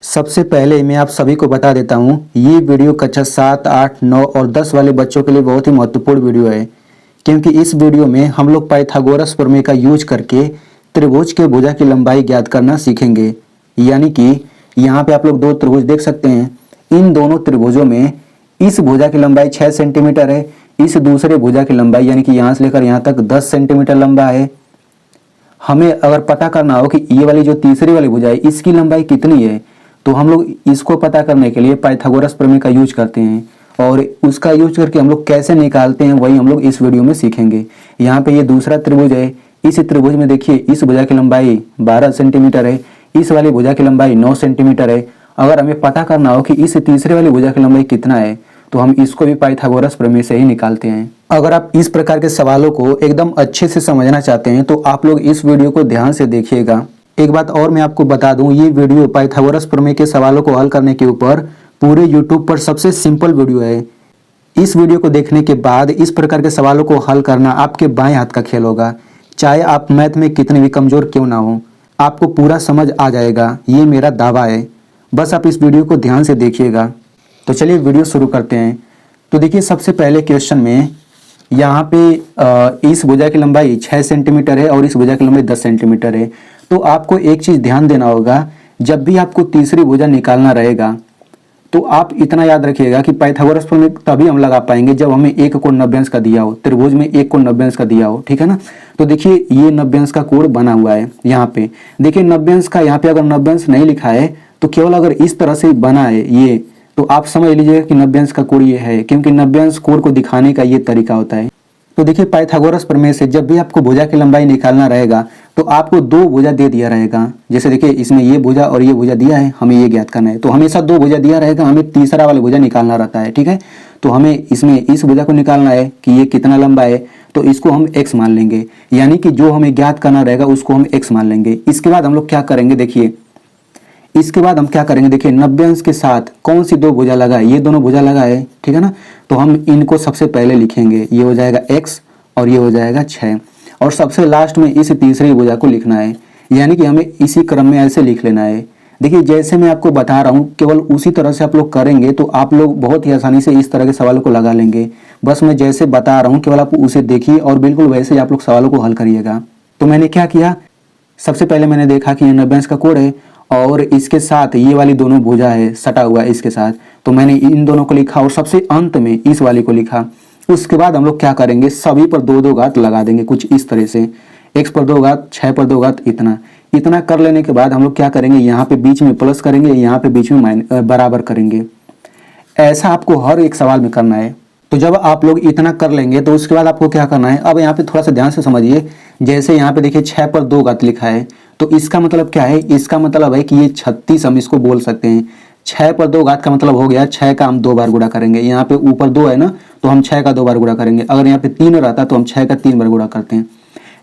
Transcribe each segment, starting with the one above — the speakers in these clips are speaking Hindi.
सबसे पहले मैं आप सभी को बता देता हूँ, ये वीडियो कक्षा 7, 8, 9 और 10 वाले बच्चों के लिए बहुत ही महत्वपूर्ण वीडियो है। क्योंकि इस वीडियो में हम लोग पाइथागोरस प्रमेय का यूज करके त्रिभुज के भुजा की लंबाई ज्ञात करना सीखेंगे। यानी कि यहाँ पे आप लोग दो त्रिभुज देख सकते हैं। इन दोनों त्रिभुजों में इस भुजा की लंबाई 6 सेंटीमीटर है, इस दूसरे भुजा की लंबाई यानी कि यहाँ से लेकर यहाँ तक 10 सेंटीमीटर लंबा है। हमें अगर पता करना हो कि ये वाली जो तीसरी वाली भुजा है इसकी लंबाई कितनी है, तो हम लोग इसको पता करने के लिए पाइथागोरस प्रमेय का यूज करते हैं। और उसका यूज करके हम लोग कैसे निकालते हैं वही हम लोग इस वीडियो में सीखेंगे। यहाँ पे ये दूसरा त्रिभुज है। इस त्रिभुज में देखिए इस भुजा की लंबाई 12 सेंटीमीटर है, इस वाली भुजा की लंबाई 9 सेंटीमीटर है। अगर हमें पता करना हो कि इस तीसरे वाली भुजा की लंबाई कितना है, तो हम इसको भी पाइथागोरस प्रमेय से ही निकालते हैं। अगर आप इस प्रकार के सवालों को एकदम अच्छे से समझना चाहते हैं तो आप लोग इस वीडियो को ध्यान से देखिएगा। एक बात और मैं आपको बता दूं, ये वीडियो पाइथागोरस प्रमेय के सवालों को हल करने के ऊपर पूरे यूट्यूब पर सबसे सिंपल वीडियो है। इस वीडियो को देखने के बाद इस प्रकार के सवालों को हल करना आपके बाएं हाथ का खेल होगा। चाहे आप मैथ में कितने भी कमजोर क्यों ना हो, आपको पूरा समझ आ जाएगा, ये मेरा दावा है। बस आप इस वीडियो को ध्यान से देखिएगा। तो चलिए वीडियो शुरू करते हैं। तो देखिए सबसे पहले क्वेश्चन में यहाँ पे इस भुजा की लंबाई 6 सेंटीमीटर है और इस भुजा की लंबाई 10 सेंटीमीटर है। तो आपको एक चीज ध्यान देना होगा, जब भी आपको तीसरी भुजा निकालना रहेगा तो आप इतना याद रखिएगा कि पाइथागोरस प्रमेय तभी हम लगा पाएंगे जब हमें एक कोण 90 अंश का दिया हो, त्रिभुज में एक कोण 90 अंश का दिया हो, ठीक है ना। तो देखिए ये 90 अंश का कोण बना हुआ है। यहाँ पे देखिए 90 अंश का, यहाँ पे अगर 90 अंश नहीं लिखा है तो केवल अगर इस तरह से बना है ये, तो आप समझ लीजिएगा कि 90 अंश का कोण ये है, क्योंकि 90 अंश कोण को दिखाने का ये तरीका होता है। तो देखिए पाइथागोरस प्रमेय से जब भी आपको भुजा की लंबाई निकालना रहेगा तो आपको दो भुजा दे दिया रहेगा। जैसे देखिए इसमें ये भुजा और ये भुजा दिया है, हमें ये ज्ञात करना है, तो हमेशा दो भुजा दिया रहेगा, हमें तीसरा वाला भुजा निकालना रहता है, ठीक है। तो हमें इसमें इस भुजा को निकालना है कि ये कितना लंबा है, तो इसको हम x मान लेंगे। यानी कि जो हमें ज्ञात करना रहेगा उसको हम x मान लेंगे। इसके बाद हम लोग क्या करेंगे, देखिए इसके बाद हम क्या करेंगे, देखिए 90 अंश के साथ कौन सी दो भुजा लगा है, ये दोनों भुजा लगा है, ठीक है ना। तो हम इनको सबसे पहले लिखेंगे, ये हो जाएगा x और ये हो जाएगा 6, और सबसे लास्ट में इस तीसरी भुजा को लिखना है। यानी कि हमें इसी क्रम में ऐसे लिख लेना है। देखिए जैसे मैं आपको बता रहा हूँ केवल उसी तरह से आप लोग करेंगे तो आप लोग बहुत ही आसानी से इस तरह के सवालों को लगा लेंगे। बस मैं जैसे बता रहा हूँ केवल आप उसे देखिए और बिल्कुल वैसे ही आप लोग सवालों को हल करिएगा। तो मैंने क्या किया, सबसे पहले मैंने देखा कि ये 90 अंश का कोण है और इसके साथ ये वाली दोनों भुजा है सटा हुआ है इसके साथ, तो मैंने इन दोनों को लिखा और सबसे अंत में इस वाली को लिखा। उसके बाद हम लोग क्या करेंगे, सभी पर दो दो घात लगा देंगे कुछ इस तरह से, x पर 2 घात, 6 पर 2 घात, इतना कर लेने के बाद हम लोग क्या करेंगे, यहाँ पे बीच में प्लस करेंगे, यहाँ पे बीच में बराबर करेंगे। ऐसा आपको हर एक सवाल में करना है। तो जब आप लोग इतना कर लेंगे तो उसके बाद आपको क्या करना है, अब यहाँ पे थोड़ा सा ध्यान से समझिए। जैसे यहाँ पे देखिए 6 पर 2 घात लिखा है, तो इसका मतलब क्या है, इसका मतलब है कि ये 36 हम इसको बोल सकते हैं। 6 पर 2 घात का मतलब हो गया 6 का हम 2 बार गुणा करेंगे। यहाँ पे ऊपर 2 है ना, तो हम 6 का 2 बार गुणा करेंगे। अगर यहाँ पे 3 रहता तो हम 6 का 3 बार गुणा करते हैं।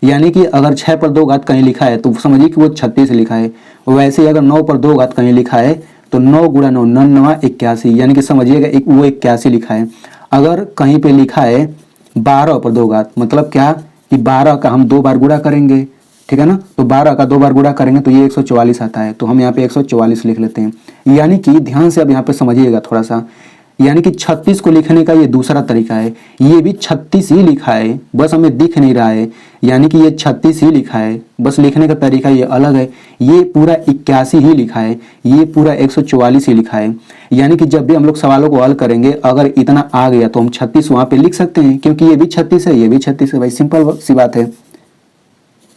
यानी कि अगर 6 पर 2 घात कहीं लिखा है तो समझिए कि वो 36 लिखा है। वैसे ही अगर 9 पर 2 घात कहीं लिखा है तो 9 गुणा 9 9 81, यानी कि समझिएगा वो 81 लिखा है। अगर कहीं पे लिखा है 12 पर 2 घात, मतलब क्या कि 12 का हम 2 बार गुणा करेंगे, ठीक है ना। तो 12 का 2 बार गुणा करेंगे तो ये 144 आता है, तो हम यहाँ पे 144 लिख लेते हैं। यानी कि ध्यान से अब यहाँ पे समझिएगा थोड़ा सा, यानी कि 36 को लिखने का ये दूसरा तरीका है। ये भी 36 ही लिखा है, बस हमें दिख नहीं रहा है, यानी कि ये 36 ही लिखा है, बस लिखने का तरीका ये अलग है। ये पूरा 81 ही लिखा है, ये पूरा 144 ही लिखा है। यानी कि जब भी हम लोग सवालों को हल करेंगे अगर इतना आ गया तो हम 36 वहाँ पे लिख सकते हैं, क्योंकि ये भी 36 है, ये भी 36 है, भाई सिंपल सी बात है।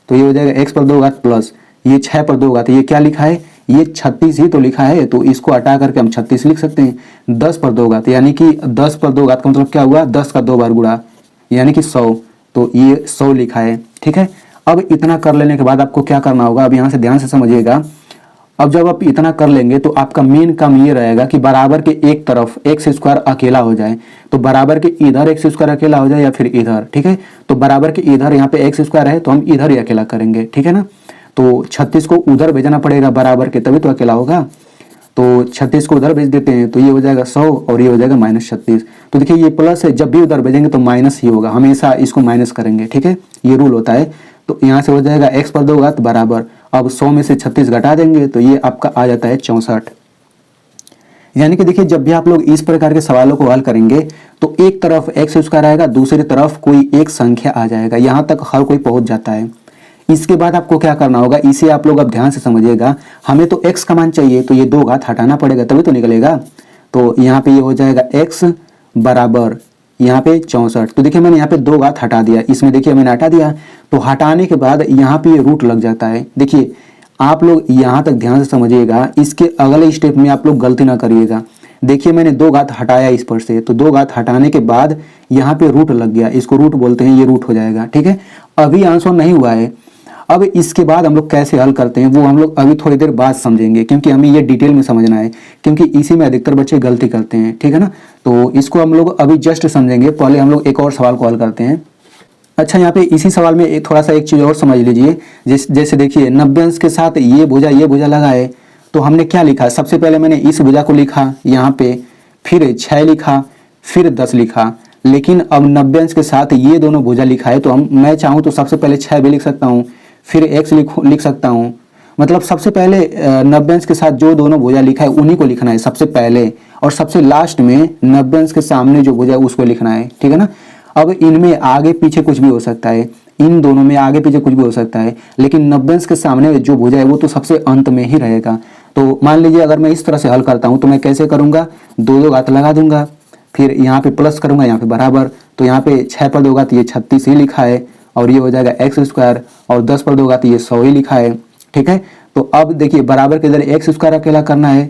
तो ये हो जाएगा x पर 2 घात प्लस ये 6 पर 2 घात, ये क्या लिखा है, ये 36 ही तो लिखा है, तो इसको हटा करके हम 36 लिख सकते हैं। 10 पर 2 घात, यानी कि 10 पर 2 घात का मतलब क्या हुआ, 10 का 2 बार गुणा, यानी कि 100, तो ये 100 लिखा है, ठीक है। अब इतना कर लेने के बाद आपको क्या करना होगा, अब यहाँ से ध्यान से समझिएगा। अब जब आप इतना कर लेंगे तो आपका मेन काम ये रहेगा कि बराबर के एक तरफ x स्क्वायर अकेला हो जाए, तो बराबर के इधर x स्क्वायर अकेला हो जाए या फिर इधर, ठीक है। तो बराबर के इधर यहाँ पे x स्क्वायर है तो हम इधर ही अकेला करेंगे, ठीक है ना। तो 36 को उधर भेजना पड़ेगा बराबर के, तभी तो अकेला होगा। तो 36 को उधर भेज देते हैं तो ये हो जाएगा 100 और ये हो जाएगा -36। तो देखिए ये प्लस है, जब भी उधर भेजेंगे तो माइनस ही होगा, हमेशा इसको माइनस करेंगे, ठीक है, ये रूल होता है। तो यहाँ से हो जाएगा x पर 2 घात बराबर, अब 100 में से 36 घटा देंगे तो ये आपका आ जाता है 64। यानी कि देखिए जब भी आप लोग इस प्रकार के सवालों को हल करेंगे तो एक तरफ एक्स स्क्वायर आएगा, दूसरी तरफ कोई एक संख्या आ जाएगा, यहाँ तक हर कोई पहुंच जाता है। इसके बाद आपको क्या करना होगा, इसे आप लोग अब ध्यान से समझिएगा। हमें तो x का मान चाहिए तो ये 2 घात हटाना पड़ेगा तभी तो निकलेगा। तो यहाँ पे ये हो जाएगा x बराबर यहाँ पे 64। तो देखिए मैंने यहाँ पे 2 घात हटा दिया, इसमें देखिए मैंने हटा दिया। तो हटाने के बाद यहाँ पे ये रूट लग जाता है। देखिए आप लोग यहाँ तक ध्यान से समझिएगा, इसके अगले स्टेप में आप लोग गलती ना करिएगा। देखिए मैंने 2 घात हटाया इस पर से, तो 2 घात हटाने के बाद यहाँ पे रूट लग गया, इसको रूट बोलते हैं, ये रूट हो जाएगा। ठीक है, अभी आंसर नहीं हुआ है। अब इसके बाद हम लोग कैसे हल करते हैं वो हम लोग अभी थोड़ी देर बाद समझेंगे, क्योंकि हमें ये डिटेल में समझना है, क्योंकि इसी में अधिकतर बच्चे गलती करते हैं। ठीक है ना, तो इसको हम लोग अभी जस्ट समझेंगे। पहले हम लोग एक और सवाल को हल करते हैं। अच्छा, यहाँ पे इसी सवाल में थोड़ा सा एक चीज़ और समझ लीजिए। जैसे देखिए 90 अंश के साथ ये भुजा लगा है, तो हमने क्या लिखा, सबसे पहले मैंने इस भुजा को लिखा यहाँ पे, फिर 6 लिखा, फिर 10 लिखा। लेकिन अब 90 अंश के साथ ये दोनों भुजा लिखा है, तो मैं चाहूँ तो सबसे पहले 6 भी लिख सकता हूँ, फिर x लिख सकता हूँ। मतलब सबसे पहले 90 अंश के साथ जो दोनों भुजा लिखा है उन्हीं को लिखना है सबसे पहले, और सबसे लास्ट में 90 अंश के सामने जो भुजा है उसको लिखना है। ठीक है ना। अब इनमें आगे पीछे कुछ भी हो सकता है, इन दोनों में आगे पीछे कुछ भी हो सकता है, लेकिन 90 अंश के सामने जो भुजा है वो तो सबसे अंत में ही रहेगा। तो मान लीजिए अगर मैं इस तरह से हल करता हूँ तो मैं कैसे करूँगा, 2 घात लगा दूंगा, फिर यहाँ पे प्लस करूंगा, यहाँ पे बराबर। तो यहाँ पे 6 पर 2 घात ये 36 ही लिखा है, और ये हो जाएगा एक्स स्क्वायर, और 10 पर 2 घात ये 100 ही लिखा है। ठीक है, तो अब देखिए बराबर के इधर एक्स स्क्वायर अकेला करना है,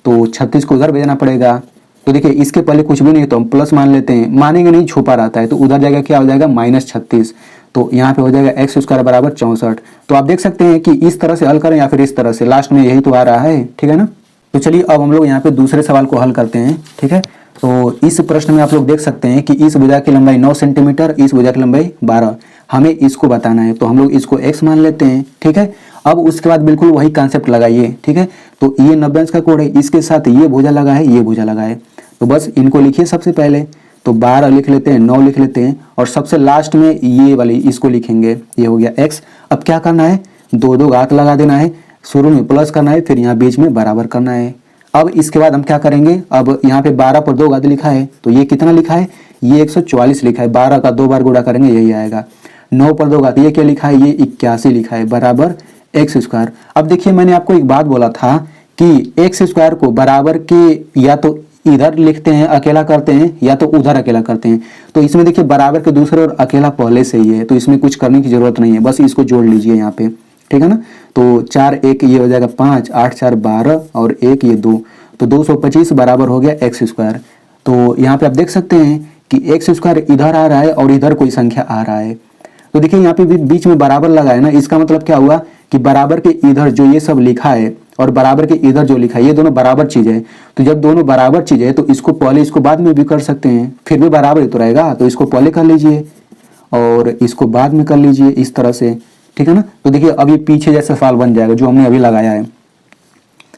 तो 36 को उधर भेजना पड़ेगा। तो देखिए इसके पहले कुछ भी नहीं तो हम प्लस मान लेते हैं, मानेंगे नहीं, छुपा रहता है, तो उधर जाएगा क्या हो जाएगा -36। तो यहाँ पे हो जाएगा एक्स स्क्वायर बराबर 64। तो आप देख सकते हैं कि इस तरह से हल करें या फिर इस तरह से, लास्ट में यही तो आ रहा है। ठीक है ना। तो चलिए अब हम लोग यहाँ पे दूसरे सवाल को हल करते हैं। ठीक है, तो इस प्रश्न में आप लोग देख सकते हैं कि इस भुजा की लंबाई 9 सेंटीमीटर, इस भुजा की लंबाई 12, हमें इसको बताना है। तो हम लोग इसको x मान लेते हैं। ठीक है, अब उसके बाद बिल्कुल वही कॉन्सेप्ट लगाइए। ठीक है, तो ये 90 अंश का कोण है, इसके साथ ये भुजा लगा है, ये भुजा लगा है, तो बस इनको लिखिए सबसे पहले। तो 12 लिख लेते हैं, 9 लिख लेते हैं, और सबसे लास्ट में ये वाली इसको लिखेंगे, ये हो गया x। अब क्या करना है, 2 घात लगा देना है, शुरू में प्लस करना है, फिर यहाँ बीच में बराबर करना है। अब इसके बाद हम क्या करेंगे, अब यहाँ पे 12 पर 2 घात लिखा है, तो ये कितना लिखा है, ये 144 लिखा है, 12 का 2 बार गुणा करेंगे यही आएगा। 9 पर 2 घात ये क्या लिखा है, ये 81 लिखा है, बराबर एक्स स्क्वायर। अब देखिए मैंने आपको एक बात बोला था कि एक्स स्क्वायर को बराबर के या तो इधर लिखते हैं अकेला करते हैं, या तो उधर अकेला करते हैं। तो इसमें देखिए बराबर के दूसरे और अकेला पहले से ही है, तो इसमें कुछ करने की जरूरत नहीं है, बस इसको जोड़ लीजिए यहाँ पे। ठीक है ना, तो 4 1 ये हो जाएगा 5, 8 4 12, और 1 ये 2, तो 225 बराबर हो गया एक्स स्क्वायर। तो यहाँ पे आप देख सकते हैं कि एक्स स्क्वायर इधर आ रहा है और इधर कोई संख्या आ रहा है। तो देखिए यहाँ पे बीच में बराबर लगा है ना, इसका मतलब क्या हुआ कि बराबर के इधर जो ये सब लिखा है और बराबर के इधर जो लिखा है, ये दोनों बराबर चीज है। तो जब दोनों बराबर चीज है तो इसको पहले इसको बाद में भी कर सकते हैं, फिर भी बराबर ही तो रहेगा। तो इसको पहले कर लीजिए और इसको बाद में कर लीजिए, इस तरह से। ठीक है ना, तो देखिए अब ये पीछे जैसा सवाल बन जाएगा जो हमने अभी लगाया है।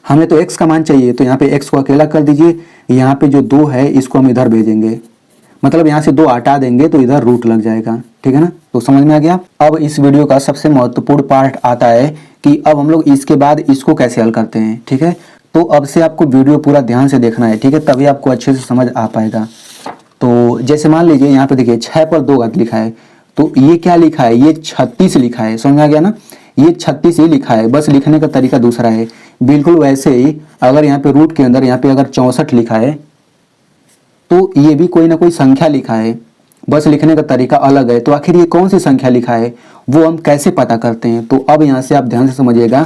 हमें तो x का मान चाहिए, तो यहाँ पे x को अकेला कर दीजिए, यहाँ पे जो 2 है इसको हम इधर भेजेंगे, मतलब यहाँ से 2 हटा देंगे तो इधर रूट लग जाएगा। ठीक है ना, तो समझ में आ गया। अब इस वीडियो का सबसे महत्वपूर्ण पार्ट आता है कि अब हम लोग इसके बाद इसको कैसे हल करते हैं। ठीक है, तो अब से आपको वीडियो पूरा ध्यान से देखना है। ठीक है, तभी आपको अच्छे से समझ आ पाएगा। तो जैसे मान लीजिए यहाँ पे देखिए 6 पर 2 घात लिखा है, तो ये क्या लिखा है, ये 36 लिखा है, समझ में आ गया ना। ये 36 ही लिखा है, बस लिखने का तरीका दूसरा है। बिल्कुल वैसे ही अगर यहाँ पे रूट के अंदर यहाँ पे अगर 64 लिखा है तो ये भी कोई ना कोई संख्या लिखा है, बस लिखने का तरीका अलग है। तो आखिर ये कौन सी संख्या लिखा है वो हम कैसे पता करते हैं, तो अब यहाँ से आप ध्यान से समझिएगा।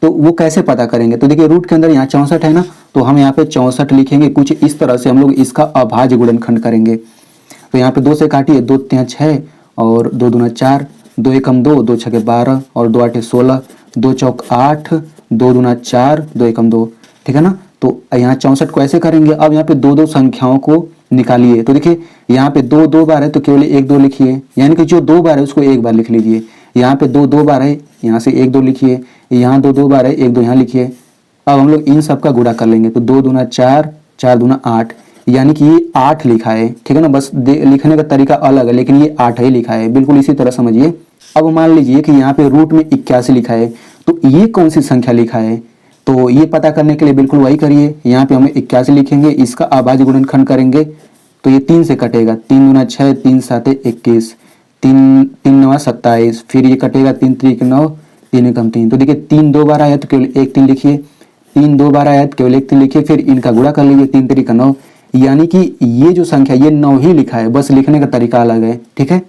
तो वो कैसे पता करेंगे, तो देखिए रूट के अंदर यहाँ 64 है ना, तो हम यहाँ पे 64 लिखेंगे कुछ इस तरह से। हम लोग इसका अभाज्य गुणनखंड करेंगे। तो यहाँ पे 2 से काटिए, 2 3 6 और 2 दूना 4, 2 एकम 2, 2 छके 12 और 2 8 16, 2 चौक 8, 2 दूना 4, 2 एकम 2। ठीक है ना, तो यहाँ 64 को ऐसे करेंगे। अब यहाँ पे 2 संख्याओं को निकालिए। तो देखिए यहाँ पे 2 बार है तो केवल 1 2 लिखिए, यानी कि जो 2 बार है उसको 1 बार लिख लीजिए। यहाँ पे 2 बार है, यहाँ से 1 2 लिखिए, यहाँ 2 बार है, 1 2 यहाँ लिखिए। अब हम लोग इन सब का गुणा कर लेंगे, तो 2 दूना 4, 4 दूना 8, यानी कि ये 8 लिखा है। ठीक है ना, बस लिखने का तरीका अलग है, लेकिन ये 8 ही लिखा है, बिल्कुल इसी तरह समझिए। अब मान लीजिए कि यहाँ पे रूट में 81 लिखा है, तो ये कौन सी संख्या लिखा है, तो ये पता करने के लिए बिल्कुल वही करिए, यहाँ पे हम 81 लिखेंगे, इसका अभाज्य गुणनखंड करेंगे तो ये 3 से कटेगा, 3 दूना 6, 3 साते 21, 3 नवा 27, फिर ये कटेगा 3 त्रिक 9, 3 एकम 3। तो देखिए 3 2 बार आया तो केवल 1 3 लिखिए, 3 2 बार आया तो केवल 1 3 लिखिए, फिर इनका गुणा कर लीजिए, 3 त्रिक 9, यानी कि ये जो संख्या ये 9 ही लिखा है, बस लिखने का तरीका अलग है। ठीक है,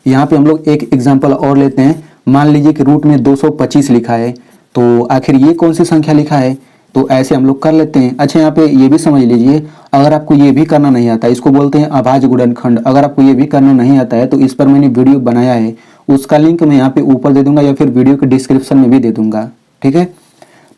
यहाँ पे हम लोग एक एग्जाम्पल और लेते हैं। मान लीजिए कि रूट में 225 लिखा है, तो आखिर ये कौन सी संख्या लिखा है, तो ऐसे हम लोग कर लेते हैं। अच्छा, यहाँ पे ये भी समझ लीजिए, अगर आपको ये भी करना नहीं आता, इसको बोलते हैं अभाज्य गुणनखंड, अगर आपको ये भी करना नहीं आता है तो इस पर मैंने वीडियो बनाया है, उसका लिंक मैं यहाँ पे ऊपर दे दूंगा या फिर वीडियो के डिस्क्रिप्शन में भी दे दूंगा। ठीक है,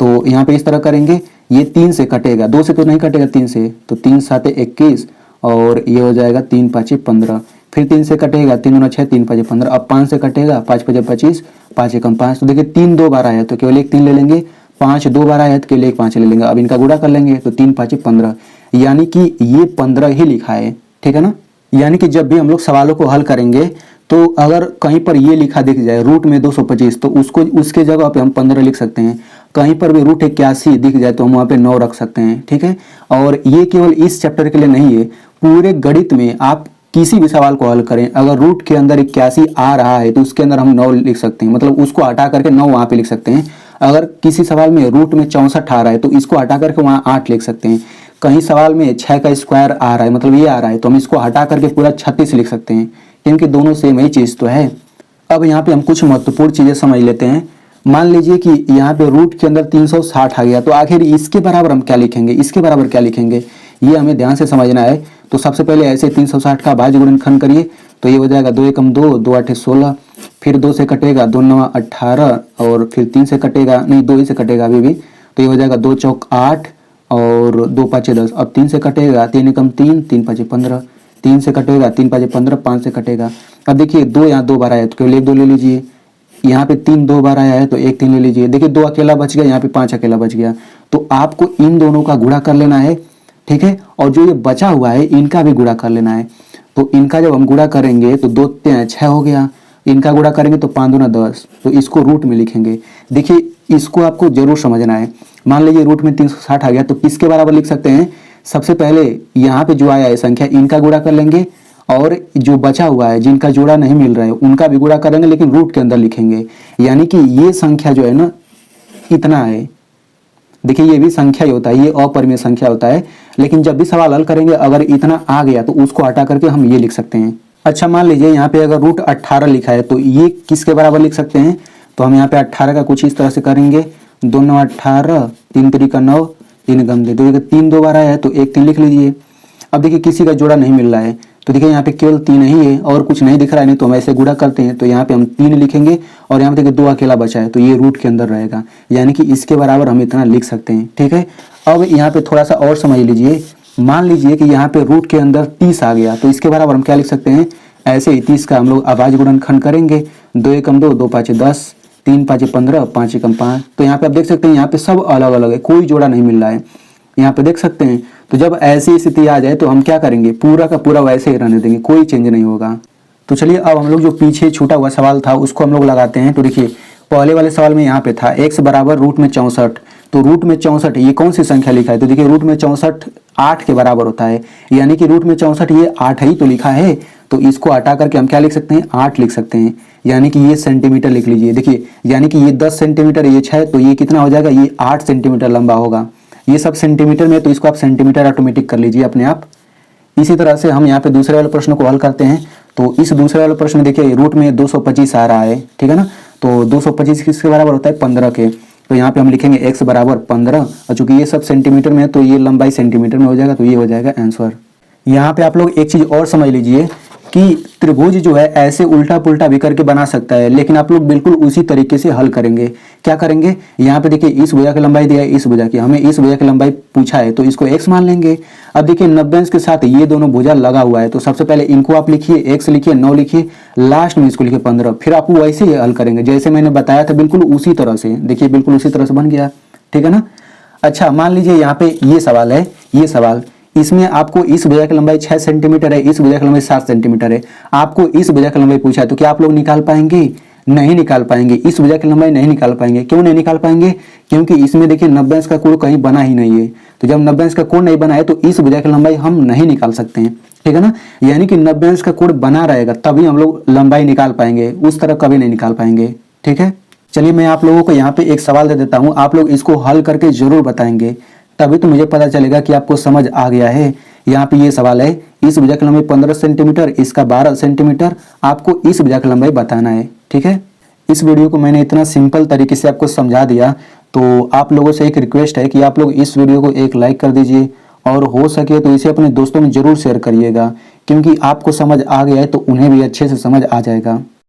तो यहाँ पे इस तरह करेंगे, ये 3 से कटेगा, 2 से तो नहीं कटेगा, 3 से, तो 3 साते 21 और ये हो जाएगा 3 पाँचे 15, फिर 3 से कटेगा, 3 दूना 6, 3 पाँचे 15, अब 5 से कटेगा, 5 पाँचे 25, 5 एकम 5। तो देखिए 3 2 बार आया तो केवल 1 3 ले लेंगे, 5 2 बार आया तो केवल 1 5 ले लेंगे। अब इनका गुणा कर लेंगे तो 3 पाँचे 15, यानी कि ये 15 ही लिखा है। ठीक है ना, यानी कि जब भी हम लोग सवालों को हल करेंगे तो अगर कहीं पर ये लिखा दिख जाए रूट में 225, तो उसको उसके जगह पे हम 15 लिख सकते हैं। कहीं पर भी रूट 81 दिख जाए तो हम वहाँ पे 9 रख सकते हैं। ठीक है, और ये केवल इस चैप्टर के लिए नहीं है, पूरे गणित में आप किसी भी सवाल को हल करें, अगर रूट के अंदर 81 आ रहा है तो उसके अंदर हम 9 लिख सकते हैं, मतलब उसको हटा करके 9 वहाँ पे लिख सकते हैं। अगर किसी सवाल में रूट में 64 आ रहा है तो इसको हटा करके वहाँ 8 लिख सकते हैं। कहीं सवाल में 6 का स्क्वायर आ रहा है, मतलब ये आ रहा है, तो हम इसको हटा करके पूरा 36 लिख सकते हैं, क्योंकि दोनों सेम ही चीज़ तो है। अब यहाँ पे हम कुछ महत्वपूर्ण चीज़ें समझ लेते हैं। मान लीजिए कि यहाँ पे रूट के अंदर 360 आ गया, तो आखिर इसके बराबर हम क्या लिखेंगे, इसके बराबर क्या लिखेंगे, ये हमें ध्यान से समझना है। तो सबसे पहले ऐसे 360 का भाज्य गुणनखंड करिए, तो ये हो जाएगा 2 एकम 2, 2 8 16, फिर 2 से कटेगा, 2 9 18, और फिर 3 से कटेगा, नहीं 2 ही से कटेगा अभी भी, तो ये हो जाएगा 2 चौक 8 और 2 पाँचे 10। अब 3 से कटेगा, 3 एकम 3, 3 पाँचे 15, 3 से कटेगा, 3 पाँचे 15, 5 से कटेगा। अब देखिए 2 यहाँ 2 बार आया तो केवल 1 2 ले लीजिए, यहाँ पे 3 2 बार आया है तो 1 3 ले लीजिए। देखिए 2 अकेला बच गया, यहाँ पे 5 अकेला बच गया, तो आपको इन दोनों का गुणा कर लेना है। ठीक है, और जो ये बचा हुआ है इनका भी गुणा कर लेना है। तो इनका जब हम गुणा करेंगे तो 2 3 6 हो गया, इनका गुणा करेंगे तो 5 दूना 10, तो इसको रूट में लिखेंगे। देखिए इसको आपको जरूर समझना है। मान लीजिए रूट में 360 आ गया तो किसके बराबर लिख सकते हैं, सबसे पहले यहाँ पे जो आया है संख्या इनका गुणा कर लेंगे, और जो बचा हुआ है जिनका जोड़ा नहीं मिल रहा है उनका भी गुणा करेंगे, लेकिन रूट के अंदर लिखेंगे। यानी कि ये संख्या जो है ना इतना है, देखिए ये भी संख्या ही होता है, ये अपरिमेय संख्या होता है, लेकिन जब भी सवाल हल करेंगे अगर इतना आ गया तो उसको हटा करके हम ये लिख सकते हैं। अच्छा, मान लीजिए यहाँ पे अगर रूट 18 लिखा है तो ये किसके बराबर लिख सकते हैं, तो हम यहाँ पे 18 का कुछ इस तरह से करेंगे, 2 9 18, 3 त्रिक 9, 3 गम दे, तो 3 2 बार आया है तो 1 3 लिख लीजिए। अब देखिए किसी का जोड़ा नहीं मिल रहा है, तो देखिए यहाँ पे केवल 3 ही है और कुछ नहीं दिख रहा है, नहीं तो हम ऐसे गुणा करते हैं, तो यहाँ पे हम 3 लिखेंगे और यहाँ पे देखिए 2 अकेला बचा है तो ये रूट के अंदर रहेगा, यानी कि इसके बराबर हम इतना लिख सकते हैं। ठीक है, अब यहाँ पे थोड़ा सा और समझ लीजिए। मान लीजिए कि यहाँ पे रूट के अंदर 30 आ गया, तो इसके बराबर हम क्या लिख सकते हैं, ऐसे ही 30 का हम लोग अभाज्य गुणनखंड करेंगे, 2 एकम 2, 2 पाँचे 10, 3 पाँचे 15, 5 एकम 5। तो यहाँ पे आप देख सकते हैं यहाँ पे सब अलग अलग है, कोई जोड़ा नहीं मिल रहा है, यहाँ पे देख सकते हैं। तो जब ऐसी स्थिति आ जाए तो हम क्या करेंगे, पूरा का पूरा वैसे ही रहने देंगे, कोई चेंज नहीं होगा। तो चलिए अब हम लोग जो पीछे छूटा हुआ सवाल था उसको हम लोग लगाते हैं। तो देखिए पहले वाले सवाल में यहाँ पे था x बराबर रूट में 64, तो रूट में 64 ये कौन सी संख्या लिखा है, तो देखिए रूट में 64 8 के बराबर होता है, यानी कि रूट में 64 ये 8 ही तो लिखा है, तो इसको हटा करके हम क्या लिख सकते हैं, 8 लिख सकते हैं, यानी कि ये सेंटीमीटर लिख लीजिए। देखिए यानी कि ये 10 सेंटीमीटर ये 6, तो ये कितना हो जाएगा, ये 8 सेंटीमीटर लंबा होगा। ये सब सेंटीमीटर में, तो इसको आप सेंटीमीटर ऑटोमेटिक कर लीजिए अपने आप। इसी तरह से हम यहाँ पे दूसरे वाले प्रश्न को हल करते हैं। तो इस दूसरे वाले प्रश्न में देखिए रूट में 225 आ रहा है, ठीक है ना, तो 225 किसके बराबर होता है, 15 के। तो यहाँ पे हम लिखेंगे x बराबर 15, और चूंकि ये सब सेंटीमीटर में है तो ये लंबाई सेंटीमीटर में हो जाएगा, तो ये हो जाएगा आंसर। यहाँ पे आप लोग एक चीज और समझ लीजिए कि त्रिभुज जो है ऐसे उल्टा पुल्टा भी करके बना सकता है, लेकिन आप लोग बिल्कुल उसी तरीके से हल करेंगे। क्या करेंगे, यहाँ पे देखिए इस भुजा की लंबाई दिया है, इस भुजा की, हमें इस भुजा की लंबाई पूछा है तो इसको x मान लेंगे। अब देखिए 90 अंश के साथ ये दोनों भुजा लगा हुआ है, तो सबसे पहले इनको आप लिखिए, x लिखिए, 9 लिखिए, लास्ट में इसको लिखिए 15, फिर आपको वैसे ही हल करेंगे जैसे मैंने बताया था, बिल्कुल उसी तरह से। देखिए बिल्कुल उसी तरह से बन गया, ठीक है ना। अच्छा मान लीजिए यहाँ पे ये सवाल है, ये सवाल इसमें आपको इस भुजा की लंबाई 6 सेंटीमीटर है, इस भुजा की लंबाई 7 सेंटीमीटर है, आपको इस भुजा की लंबाई पूछा है, तो क्या आप लोग निकाल पाएंगे, नहीं निकाल पाएंगे, इस भुजा की लंबाई नहीं निकाल पाएंगे। क्यों नहीं निकाल पाएंगे? क्योंकि इसमें देखिए 90 अंश का कोण कहीं बना ही नहीं है। तो जब 90 अंश का कोण नहीं बना है तो इस भुजा की लंबाई हम नहीं निकाल सकते हैं, ठीक है ना। यानी कि 90 अंश का कोण बना रहेगा तभी हम लोग लंबाई निकाल पाएंगे, उस तरह कभी नहीं निकाल पाएंगे, ठीक है। चलिए मैं आप लोगों को यहाँ पे एक सवाल दे देता हूँ, आप लोग इसको हल करके जरूर बताएंगे, तभी तो मुझे पता चलेगा कि आपको समझ आ गया है। यहाँ पे ये सवाल है, इस भुजा की लंबाई 15 सेंटीमीटर, इसका 12 सेंटीमीटर, आपको इस भुजा की लंबाई बताना है, ठीक है। इस वीडियो को मैंने इतना सिंपल तरीके से आपको समझा दिया, तो आप लोगों से एक रिक्वेस्ट है कि आप लोग इस वीडियो को एक लाइक कर दीजिए और हो सके तो इसे अपने दोस्तों में जरूर शेयर करिएगा, क्योंकि आपको समझ आ गया है तो उन्हें भी अच्छे से समझ आ जाएगा।